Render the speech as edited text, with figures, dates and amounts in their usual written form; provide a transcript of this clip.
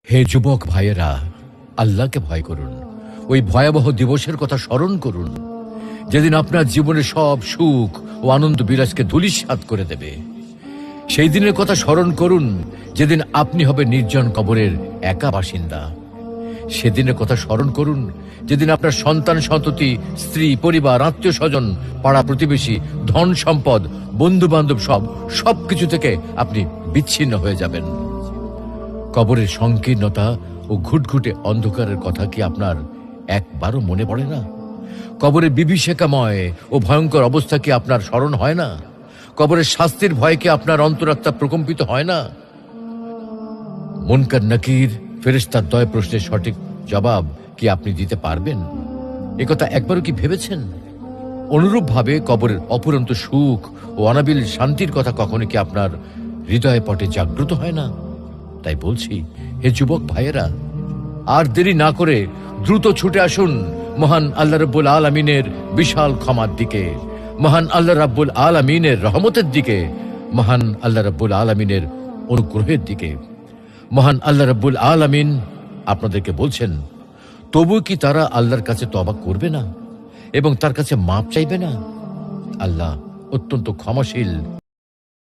হে যুবক ভাইয়েরা, আল্লাহকে ভয় করুন। ওই ভয়াবহ দিবসের কথা স্মরণ করুন, যেদিন আপনার জীবনের সব সুখ ও আনন্দ বিলাসকে ধূলিসাৎ করে দেবে। সেই দিনের কথা স্মরণ করুন, যেদিন আপনি হবে নির্জন কবরের একা বাসিন্দা। সেদিনের কথা স্মরণ করুন, যেদিন আপনার সন্তান সন্ততি, স্ত্রী, পরিবার, আত্মীয় স্বজন, পাড়া প্রতিবেশী, ধন সম্পদ, বন্ধু বান্ধব সবকিছু থেকে আপনি বিচ্ছিন্ন হয়ে যাবেন। কবরের সংকীর্ণতা ও ঘুটঘুটে অন্ধকারের কথা কি আপনার একবারও মনে পড়ে না? কবরের বিভীষিকাময় ও ভয়ঙ্কর অবস্থা কি আপনার স্মরণ হয় না? কবরের শাস্তির ভয় কি আপনার অন্তরাত্মা প্রকম্পিত হয় না? মুনকার নাকির ফেরেশতার দয় প্রশ্নের সঠিক জবাব কি আপনি দিতে পারবেন? একথা একবারও কি ভেবেছেন? অনুরূপভাবে কবরের অপুরন্ত সুখ ও অনাবিল শান্তির কথা কখনো কি আপনার হৃদয় পটে জাগ্রত হয় না? তাই বলছি, হে যুবক ভাইয়েরা, আর দেরি না করে দ্রুত ছুটে আসুন মহান আল্লাহ রাব্বুল আলামিনের বিশাল ক্ষমার দিকে, মহান আল্লাহ রাব্বুল আলামিনের রহমতের দিকে, মহান আল্লাহ রাব্বুল আলামিনের অনুগ্রহের দিকে। মহান আল্লাহ রাব্বুল আলামিন আপনাদেরকে বলছেন, তবু কি তারা আল্লাহর কাছে তওবা করবে না এবং তার কাছে মাপ চাইবে না? আল্লাহ অত্যন্ত ক্ষমাশীল,